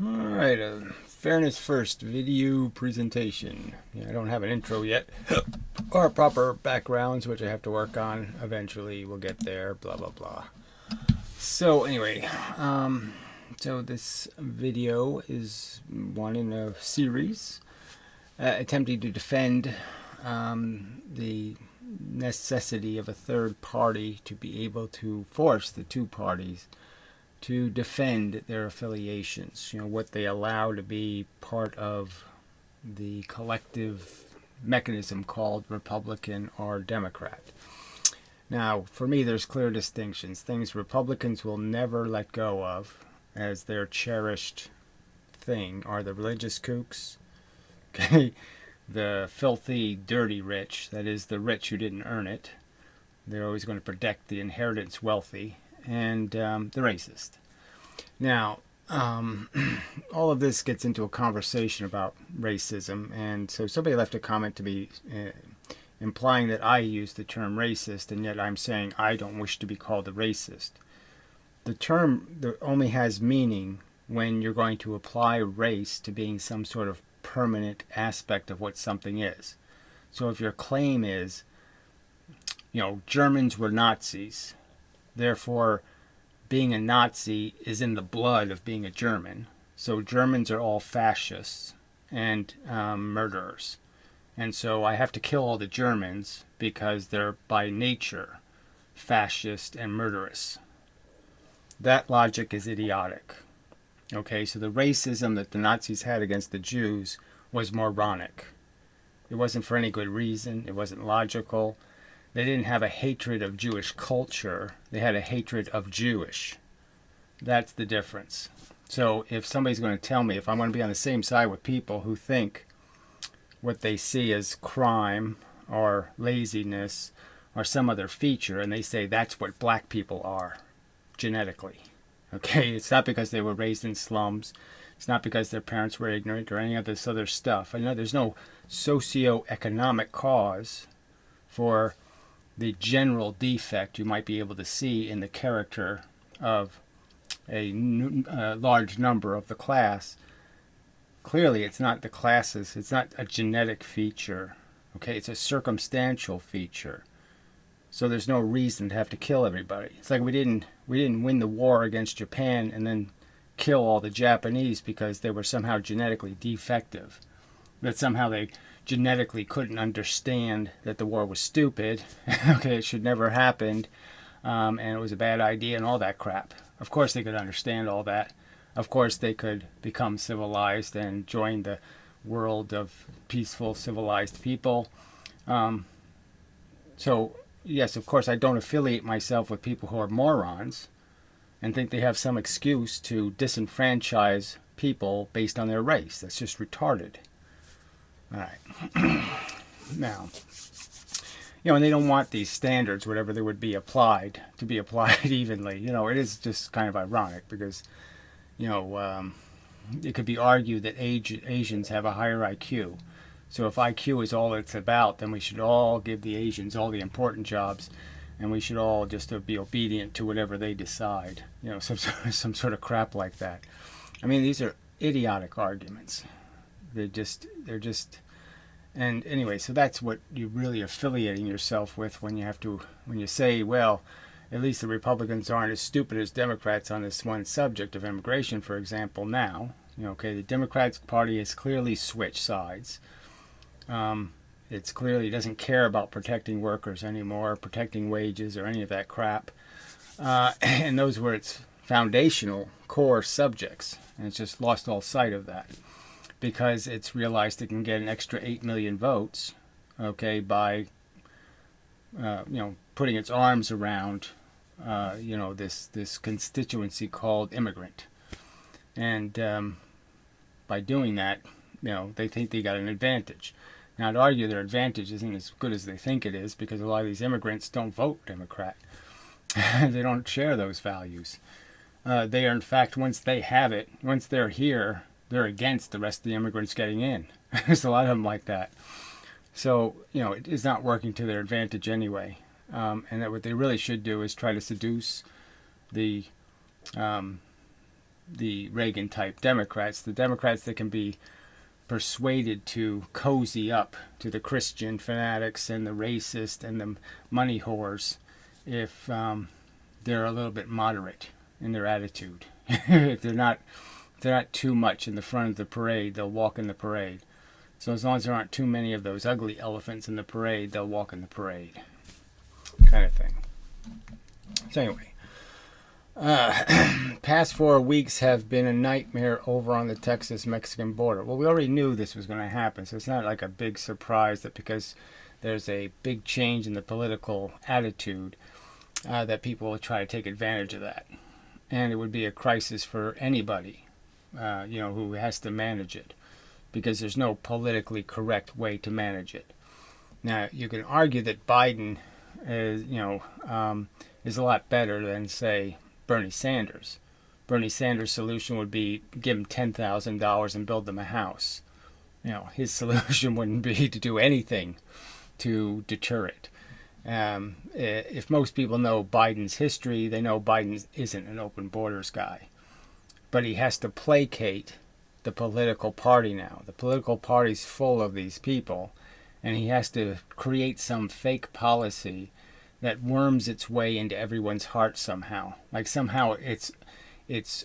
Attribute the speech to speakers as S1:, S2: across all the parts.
S1: Alright, fairness first video presentation. I don't have an intro yet, or proper backgrounds, which I have to work on. Eventually, we'll get there, blah, blah, blah. So, anyway, so this video is one in a series attempting to defend the necessity of a third party to be able to force the two parties to defend their affiliations, what they allow to be part of the collective mechanism called Republican or Democrat. Now, for me, there's clear distinctions. Things Republicans will never let go of as their cherished thing are the religious kooks, okay, the filthy, dirty rich, that is, the rich who didn't earn it. They're always going to protect the inheritance wealthy, and the racist. Now, all of this gets into a conversation about racism, and so somebody left a comment to me implying that I use the term racist, and yet I'm saying I don't wish to be called a racist. The term only has meaning when you're going to apply race to being some sort of permanent aspect of what something is. So if your claim is, Germans were Nazis, therefore being a Nazi is in the blood of being a German. So Germans are all fascists and murderers. And so I have to kill all the Germans because they're by nature fascist and murderous. That logic is idiotic. Okay, so the racism that the Nazis had against the Jews was moronic. It wasn't for any good reason. It wasn't logical. They didn't have a hatred of Jewish culture. They had a hatred of Jewish. That's the difference. So if somebody's going to tell me, if I want to be on the same side with people who think what they see as crime or laziness or some other feature, and they say that's what black people are genetically. Okay, it's not because they were raised in slums. It's not because their parents were ignorant or any of this other stuff. I know there's no socio-economic cause for the general defect you might be able to see in the character of a large number of the class. Clearly, it's not the classes. It's not a genetic feature. Okay, it's a circumstantial feature. So there's no reason to have to kill everybody. It's like we didn't win the war against Japan and then kill all the Japanese because they were somehow genetically defective. That somehow they genetically couldn't understand that the war was stupid. Okay, it should never happened, and it was a bad idea and all that crap. Of course they could understand all that. Of course they could become civilized and join the world of peaceful, civilized people. So, yes, of course I don't affiliate myself with people who are morons and think they have some excuse to disenfranchise people based on their race. That's just retarded. All right. Now, and they don't want these standards, whatever they would be applied, to be applied evenly. It is just kind of ironic because, it could be argued that Asians have a higher IQ. So if IQ is all it's about, then we should all give the Asians all the important jobs, and we should all just be obedient to whatever they decide. Some sort of crap like that. I mean, these are idiotic arguments. They're just, and anyway, so that's what you're really affiliating yourself with when you say, well, at least the Republicans aren't as stupid as Democrats on this one subject of immigration, for example, now. The Democratic Party has clearly switched sides. It's clearly doesn't care about protecting workers anymore, protecting wages or any of that crap. And those were its foundational core subjects. And it's just lost all sight of that because it's realized it can get an extra 8 million votes, by, putting its arms around, this constituency called immigrant. And by doing that, they think they got an advantage. Now, I'd argue their advantage isn't as good as they think it is because a lot of these immigrants don't vote Democrat. They don't share those values. They are, in fact, once they have it, once they're here, they're against the rest of the immigrants getting in. There's a lot of them like that. So, it is not working to their advantage anyway. And that what they really should do is try to seduce the the Reagan type Democrats, the Democrats that can be persuaded to cozy up to the Christian fanatics and the racist and the money whores if they're a little bit moderate in their attitude. If they're not too much in the front of the parade, they'll walk in the parade. So as long as there aren't too many of those ugly elephants in the parade, they'll walk in the parade, kind of thing. So anyway, past 4 weeks have been a nightmare over on the Texas-Mexican border. Well, we already knew this was going to happen, so it's not like a big surprise that because there's a big change in the political attitude that people will try to take advantage of that. And it would be a crisis for anybody, who has to manage it, because there's no politically correct way to manage it. Now, you can argue that Biden is a lot better than, say, Bernie Sanders. Bernie Sanders' solution would be give them $10,000 and build them a house. His solution wouldn't be to do anything to deter it. If most people know Biden's history, they know Biden isn't an open borders guy. But he has to placate the political party now. The political party's full of these people, and he has to create some fake policy that worms its way into everyone's heart somehow. Like somehow it's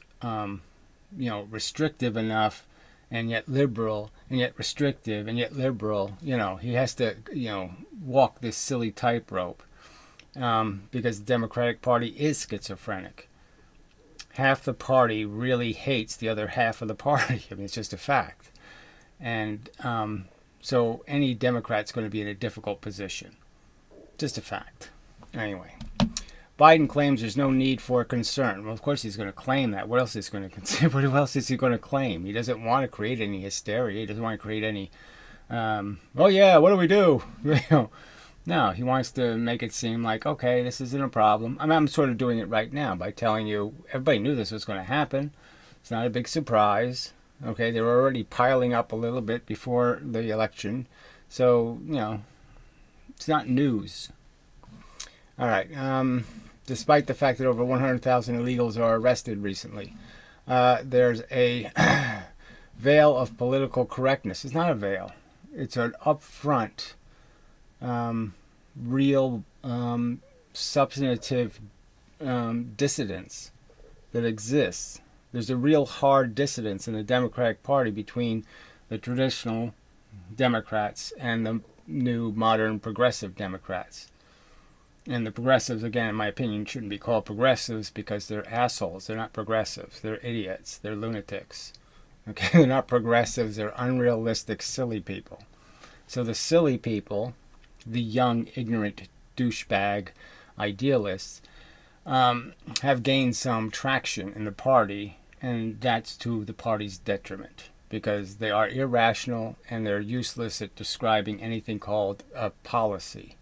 S1: restrictive enough, and yet liberal, and yet restrictive, and yet liberal. He has to walk this silly tightrope because the Democratic Party is schizophrenic. Half the party really hates the other half of the party. I mean, it's just a fact. And so any Democrat's going to be in a difficult position. Just a fact. Anyway, Biden claims there's no need for concern. Well, of course he's going to claim that. What else is he going to consider? What else is he going to claim? He doesn't want to create any hysteria. He doesn't want to create any, what do we do? No, he wants to make it seem like, okay, this isn't a problem. I'm sort of doing it right now by telling you, everybody knew this was going to happen. It's not a big surprise. Okay, they were already piling up a little bit before the election. So, it's not news. All right. Despite the fact that over 100,000 illegals are arrested recently, there's a veil of political correctness. It's not a veil. It's an upfront, real, substantive dissidence that exists. There's a real hard dissidence in the Democratic Party between the traditional Democrats and the new modern progressive Democrats. And the progressives, again, in my opinion, shouldn't be called progressives because they're assholes. They're not progressives. They're idiots. They're lunatics. Okay, they're not progressives. They're unrealistic, silly people. So the silly people, the young, ignorant, douchebag idealists, have gained some traction in the party, and that's to the party's detriment because they are irrational and they're useless at describing anything called a policy.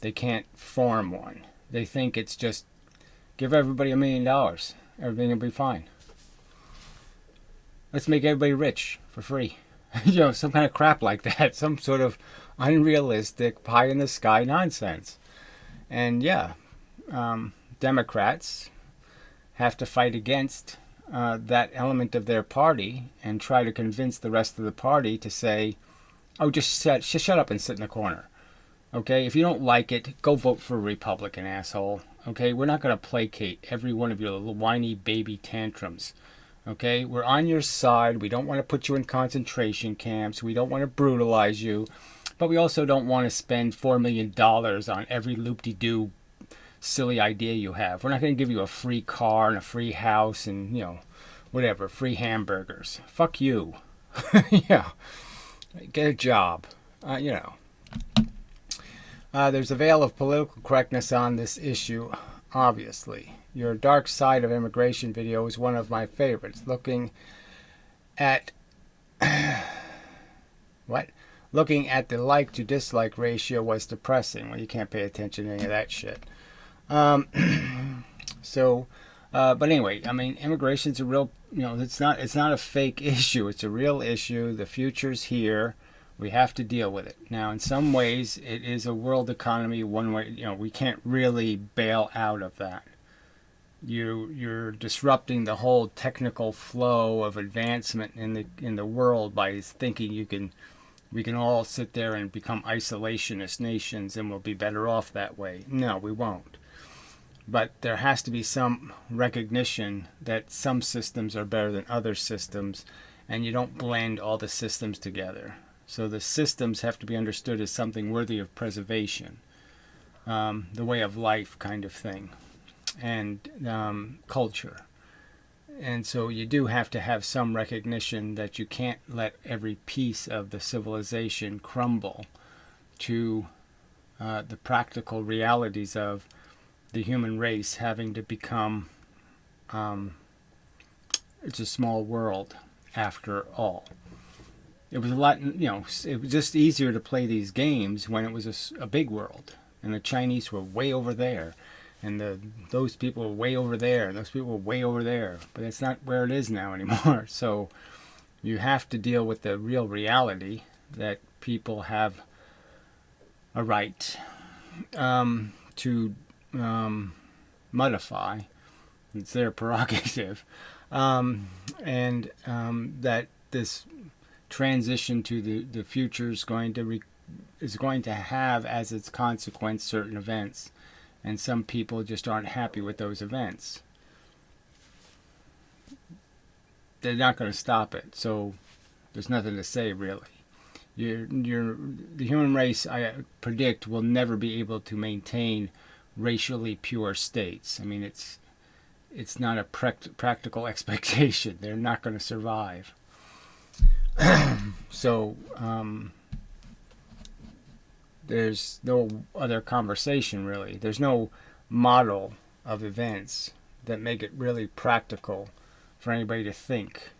S1: They can't form one. They think it's just give everybody $1 million. Everything will be fine. Let's make everybody rich for free. Some kind of crap like that. Some sort of unrealistic pie-in-the-sky nonsense. And Democrats have to fight against that element of their party and try to convince the rest of the party to say, oh, just shut up and sit in the corner. Okay, if you don't like it, go vote for a Republican, asshole. Okay, we're not going to placate every one of your little whiny baby tantrums. Okay, we're on your side. We don't want to put you in concentration camps. We don't want to brutalize you. But we also don't want to spend $4 million on every loop-de-doo silly idea you have. We're not going to give you a free car and a free house and, whatever, free hamburgers. Fuck you. Yeah, get a job. There's a veil of political correctness on this issue, obviously. Your Dark Side of Immigration video is one of my favorites. Looking at Looking at the like to dislike ratio was depressing. Well, you can't pay attention to any of that shit. But anyway, I mean, immigration's a real, it's not a fake issue. It's a real issue. The future's here. We have to deal with it. Now, in some ways, it is a world economy. One way, we can't really bail out of that. You're disrupting the whole technical flow of advancement in the world by thinking we can all sit there and become isolationist nations and we'll be better off that way. No, we won't. But there has to be some recognition that some systems are better than other systems, and you don't blend all the systems together. So the systems have to be understood as something worthy of preservation, the way of life kind of thing, and culture. And so you do have to have some recognition that you can't let every piece of the civilization crumble to the practical realities of the human race having to become, it's a small world after all. It was a lot, it was just easier to play these games when it was a big world. And the Chinese were way over there. And those people were way over there. And those people were way over there. But that's not where it is now anymore. So you have to deal with the real reality that people have a right to modify. It's their prerogative. And that this transition to the future is going to have as its consequence certain events, and some people just aren't happy with those events. They're not going to stop it, so there's nothing to say really. The human race, I predict, will never be able to maintain racially pure states. I mean, it's not a practical expectation. They're not going to survive. So there's no other conversation really. There's no model of events that make it really practical for anybody to think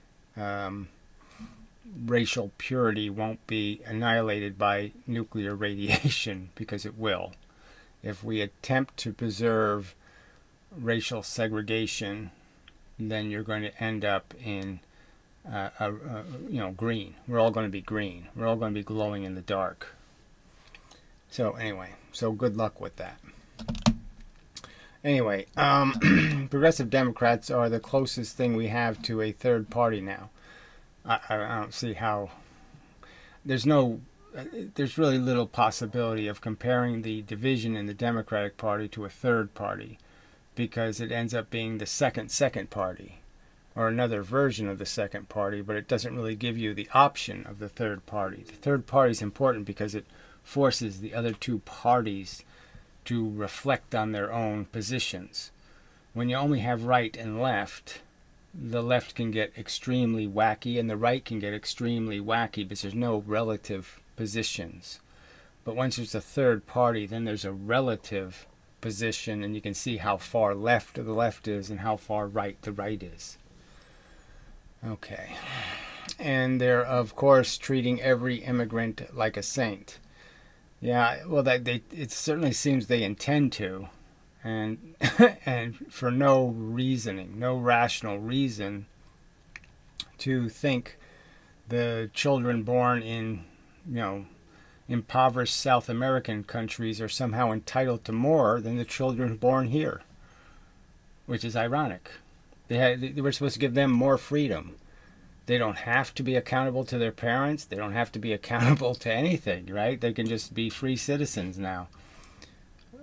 S1: racial purity won't be annihilated by nuclear radiation, because it will. If we attempt to preserve racial segregation, then you're going to end up in green. We're all going to be green. We're all going to be glowing in the dark. So anyway, so good luck with that. Anyway, progressive Democrats are the closest thing we have to a third party now. I don't see how. There's really little possibility of comparing the division in the Democratic Party to a third party, because it ends up being the second party, or another version of the second party, but it doesn't really give you the option of the third party. The third party is important because it forces the other two parties to reflect on their own positions. When you only have right and left, the left can get extremely wacky and the right can get extremely wacky because there's no relative positions. But once there's a third party, then there's a relative position, and you can see how far left the left is and how far right the right is. Okay. And they're, of course, treating every immigrant like a saint. Yeah, well, it certainly seems they intend to, and and for no reasoning, no rational reason to think the children born in, impoverished South American countries are somehow entitled to more than the children born here, which is ironic. They were supposed to give them more freedom. They don't have to be accountable to their parents. They don't have to be accountable to anything, right? They can just be free citizens now.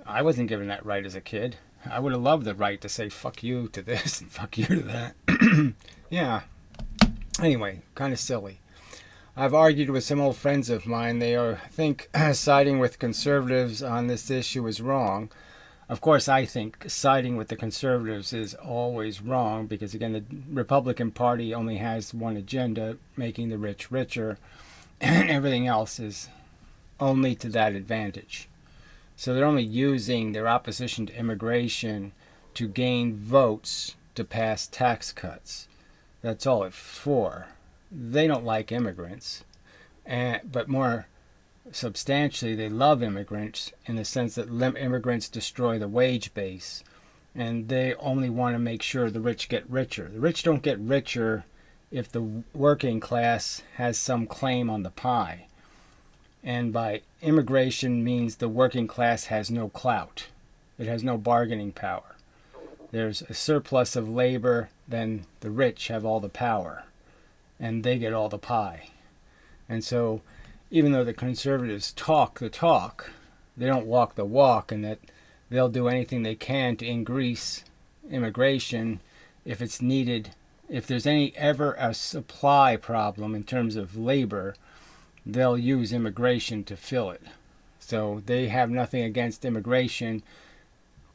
S1: I wasn't given that right as a kid. I would have loved the right to say fuck you to this and fuck you to that. Yeah. Anyway, kind of silly. I've argued with some old friends of mine. They think siding with conservatives on this issue is wrong. Of course, I think siding with the conservatives is always wrong because, again, the Republican Party only has one agenda, making the rich richer, and everything else is only to that advantage. So they're only using their opposition to immigration to gain votes to pass tax cuts. That's all it's for. They don't like immigrants, but more substantially, they love immigrants in the sense that immigrants destroy the wage base, and they only want to make sure the rich get richer. The rich don't get richer if the working class has some claim on the pie. And by immigration means the working class has no clout. It has no bargaining power. there's a surplus of labor, then the rich have all the power and they get all the pie. And so even though the conservatives talk the talk, they don't walk the walk, and that they'll do anything they can to increase immigration if it's needed. If there's ever a supply problem in terms of labor, they'll use immigration to fill it. So they have nothing against immigration,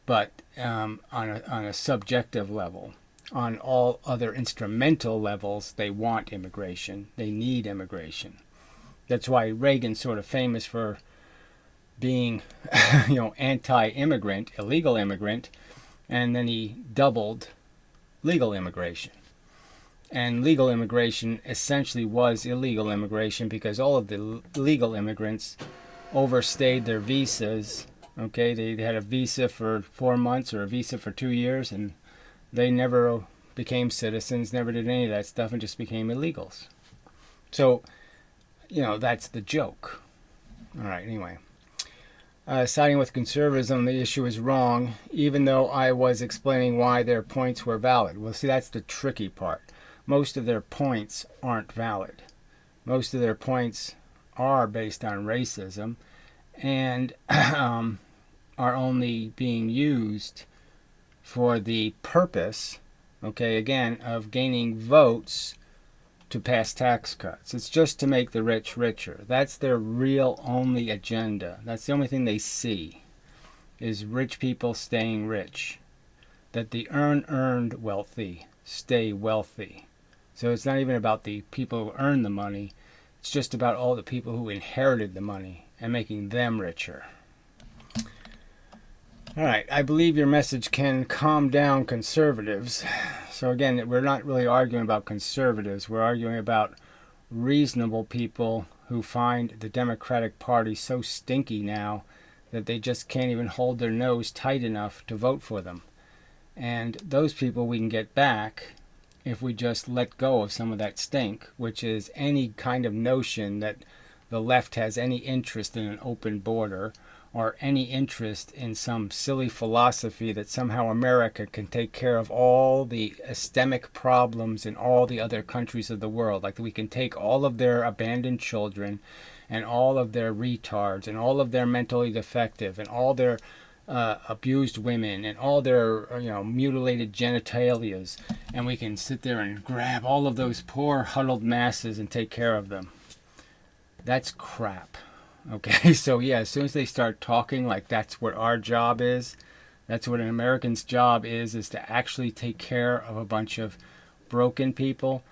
S1: but on a subjective level. On all other instrumental levels, they want immigration. They need immigration. That's why Reagan's sort of famous for being, anti-immigrant, illegal immigrant, and then he doubled legal immigration. And legal immigration essentially was illegal immigration because all of the legal immigrants overstayed their visas. Okay, they had a visa for 4 months or a visa for 2 years, and they never became citizens, never did any of that stuff, and just became illegals. So, that's the joke. All right, anyway. Siding with conservatism, the issue is wrong, even though I was explaining why their points were valid. Well, see, that's the tricky part. Most of their points aren't valid. Most of their points are based on racism and are only being used for the purpose, again, of gaining votes to pass tax cuts. It's just to make the rich richer. That's their real only agenda. That's the only thing they see, is rich people staying rich. That the earned wealthy stay wealthy. So it's not even about the people who earn the money. It's just about all the people who inherited the money and making them richer. All right, I believe your message can calm down conservatives. So again, we're not really arguing about conservatives. We're arguing about reasonable people who find the Democratic Party so stinky now that they just can't even hold their nose tight enough to vote for them. And those people we can get back if we just let go of some of that stink, which is any kind of notion that the left has any interest in an open border or any interest in some silly philosophy that somehow America can take care of all the systemic problems in all the other countries of the world. Like we can take all of their abandoned children and all of their retards and all of their mentally defective and all their abused women and all their mutilated genitalias, and we can sit there and grab all of those poor huddled masses and take care of them. That's crap. Okay, so yeah, as soon as they start talking like that's what our job is, that's what an American's job is to actually take care of a bunch of broken people.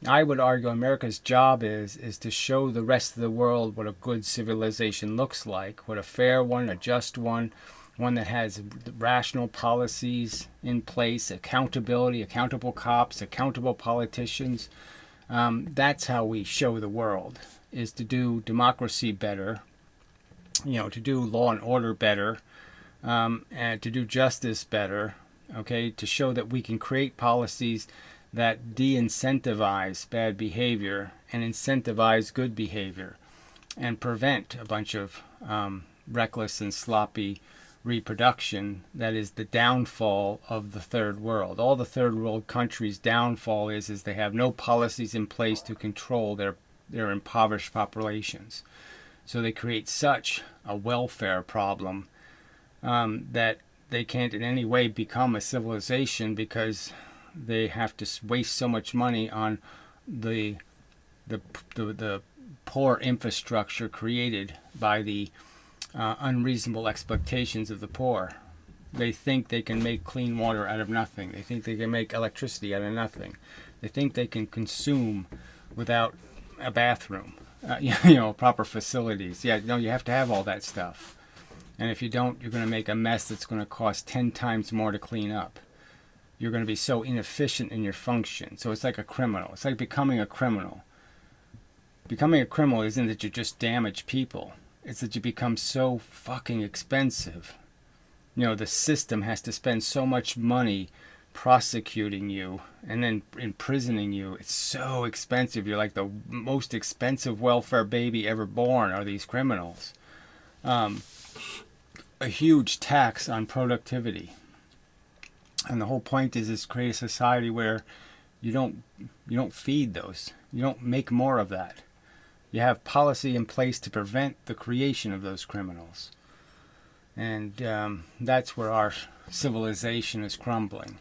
S1: I would argue America's job is to show the rest of the world what a good civilization looks like, what a fair one, a just one that has rational policies in place, accountability, accountable cops, accountable politicians. That's how we show the world, is to do democracy better, to do law and order better, and to do justice better, to show that we can create policies that de-incentivize bad behavior and incentivize good behavior and prevent a bunch of reckless and sloppy reproduction that is the downfall of the third world. All the third world countries' downfall is they have no policies in place to control their impoverished populations. So they create such a welfare problem that they can't in any way become a civilization because they have to waste so much money on the poor infrastructure created by the unreasonable expectations of the poor. They think they can make clean water out of nothing. They think they can make electricity out of nothing. They think they can consume without a bathroom, proper facilities. Yeah, no, you have to have all that stuff. And if you don't, you're going to make a mess that's going to cost 10 times more to clean up. You're going to be so inefficient in your function. So it's like a criminal. It's like becoming a criminal. Becoming a criminal isn't that you just damage people. It's that you become so fucking expensive. The system has to spend so much money prosecuting you and then imprisoning you. It's so expensive. You're like the most expensive welfare baby ever born are these criminals. A huge tax on productivity. And the whole point is create a society where you don't feed those. You don't make more of that. You have policy in place to prevent the creation of those criminals. And that's where our civilization is crumbling,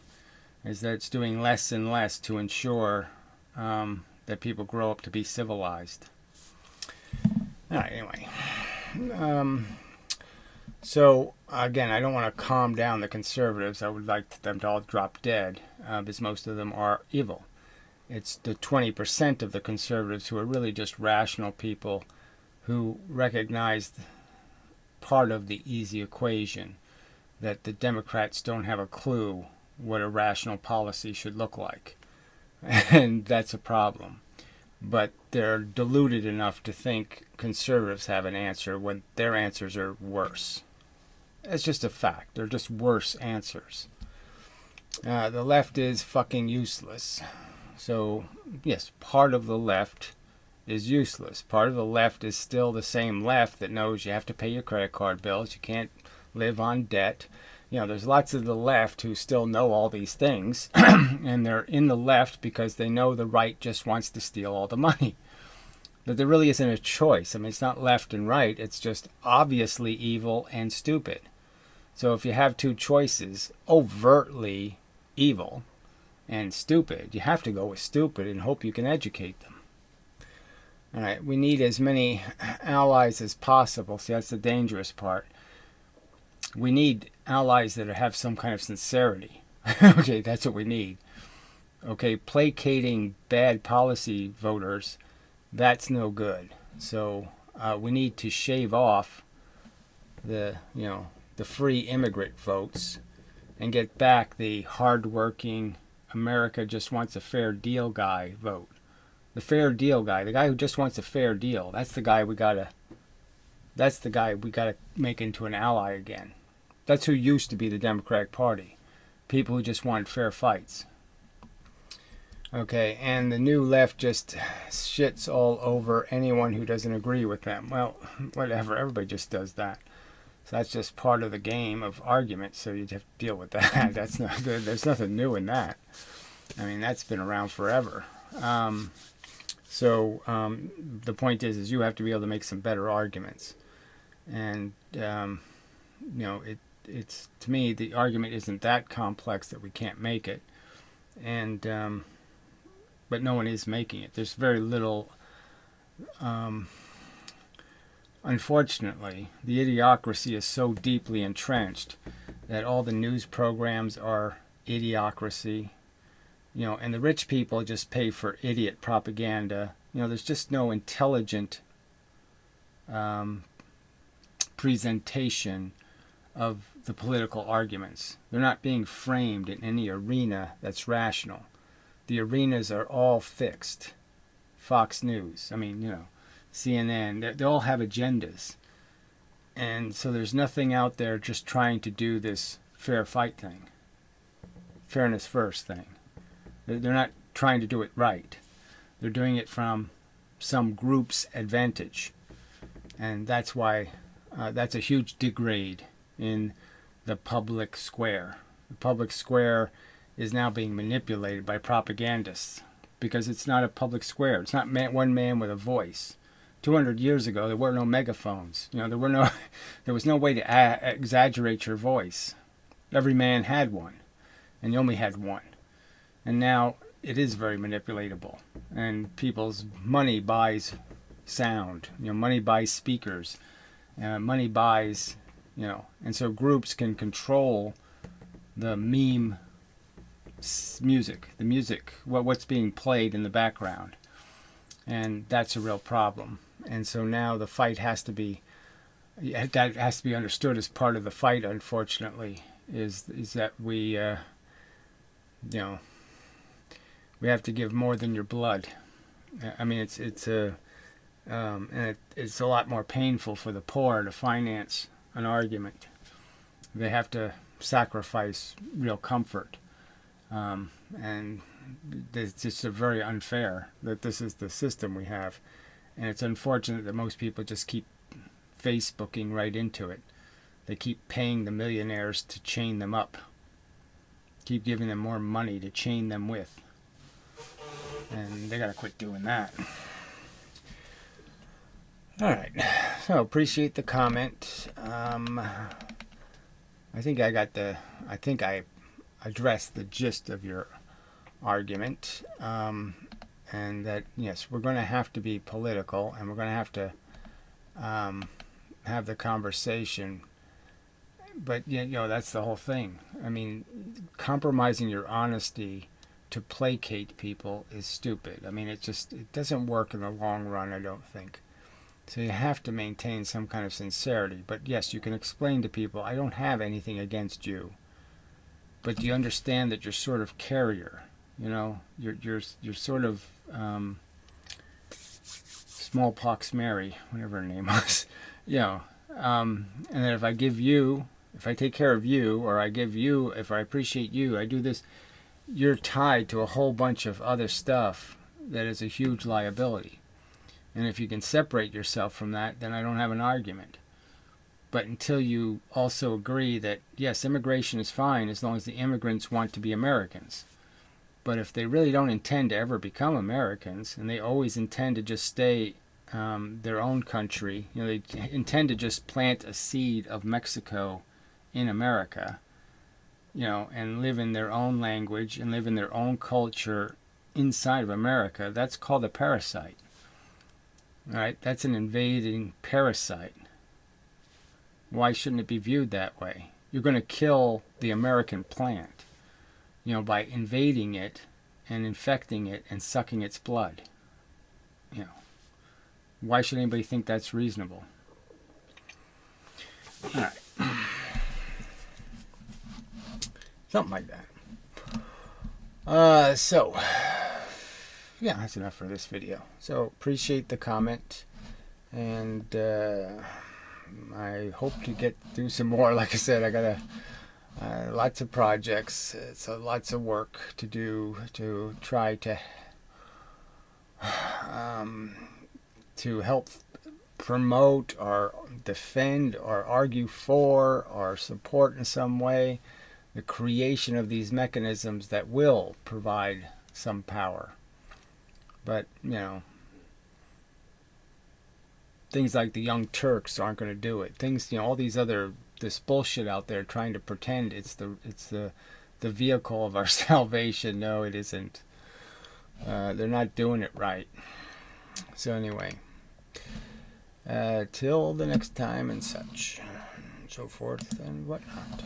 S1: is that it's doing less and less to ensure that people grow up to be civilized. All right, anyway. So, again, I don't want to calm down the conservatives. I would like them to all drop dead, because most of them are evil. It's the 20% of the conservatives who are really just rational people who recognize part of the easy equation, that the Democrats don't have a clue what a rational policy should look like. And that's a problem. But they're deluded enough to think conservatives have an answer when their answers are worse. It's just a fact. They're just worse answers. The left is fucking useless. So, yes, part of the left is useless. Part of the left is still the same left that knows you have to pay your credit card bills, you can't live on debt. You know, there's lots of the left who still know all these things, and they're in the left because they know the right just wants to steal all the money. But there really isn't a choice. I mean, it's not left and right. It's just obviously evil and stupid. So if you have two choices, overtly evil and stupid, you have to go with stupid and hope you can educate them. All right, we need as many allies as possible. See, that's the dangerous part. We need allies that have some kind of sincerity. Okay, that's what we need. Okay, placating bad policy voters, that's no good. So we need to shave off the free immigrant votes and get back the hardworking America just wants a fair deal guy vote. The fair deal guy, the guy who just wants a fair deal, that's the guy we gotta make into an ally again. That's who used to be the Democratic Party. People who just want fair fights. Okay, and the new left just shits all over anyone who doesn't agree with them. Well, whatever, everybody just does that. So that's just part of the game of argument, so you have to deal with that. That's not good. There's nothing new in that. I mean, that's been around forever. So the point is you have to be able to make some better arguments. And, it's to me, the argument isn't that complex that we can't make it. And, but no one is making it. There's very little, unfortunately, the idiocracy is so deeply entrenched that all the news programs are idiocracy. And the rich people just pay for idiot propaganda. There's just no intelligent presentation of the political arguments. They're not being framed in any arena that's rational. The arenas are all fixed. Fox News, CNN, they all have agendas. And so there's nothing out there just trying to do this fair fight thing. Fairness first thing. They're not trying to do it right. They're doing it from some group's advantage. And that's why that's a huge degrade in the public square. The public square is now being manipulated by propagandists because it's not a public square. It's not one man with a voice. 200 years ago, there were no megaphones. There was no way to exaggerate your voice. Every man had one, and you only had one. And now it is very manipulatable, and people's money buys sound. Money buys speakers. Money buys, and so groups can control the meme music, what's being played in the background, and that's a real problem. And so now the fight has to be understood as part of the fight. Unfortunately, is that we we have to give more than your blood. I mean, it's a lot more painful for the poor to finance an argument. They have to sacrifice real comfort, and it's just very unfair that this is the system we have. And it's unfortunate that most people just keep Facebooking right into it. They keep paying the millionaires to chain them up. Keep giving them more money to chain them with. And they gotta quit doing that. Alright, so appreciate the comment. I think I addressed the gist of your argument. And that, yes, we're going to have to be political, and we're going to have to have the conversation. But, that's the whole thing. I mean, compromising your honesty to placate people is stupid. I mean, it doesn't work in the long run, I don't think. So you have to maintain some kind of sincerity. But yes, you can explain to people, I don't have anything against you. But do you understand that you're sort of carrier? You're sort of Smallpox Mary, whatever her name was. And then if I take care of you, or if I appreciate you, I do this, you're tied to a whole bunch of other stuff that is a huge liability. And if you can separate yourself from that, then I don't have an argument. But until you also agree that, yes, immigration is fine as long as the immigrants want to be Americans. But if they really don't intend to ever become Americans, and they always intend to just stay their own country, they intend to just plant a seed of Mexico in America, and live in their own language and live in their own culture inside of America, that's called a parasite. All right, that's an invading parasite. Why shouldn't it be viewed that way? You're going to kill the American plant, by invading it and infecting it and sucking its blood. Why should anybody think that's reasonable? All right. Something like that. So, that's enough for this video. So, appreciate the comment. And I hope to get through some more. Like I said, I got lots of projects. It's lots of work to do to try to help promote or defend or argue for or support in some way the creation of these mechanisms that will provide some power. But, things like the Young Turks aren't going to do it. All these this bullshit out there trying to pretend it's the vehicle of our salvation. No, it isn't. They're not doing it right. So anyway, till the next time and such, so forth and whatnot.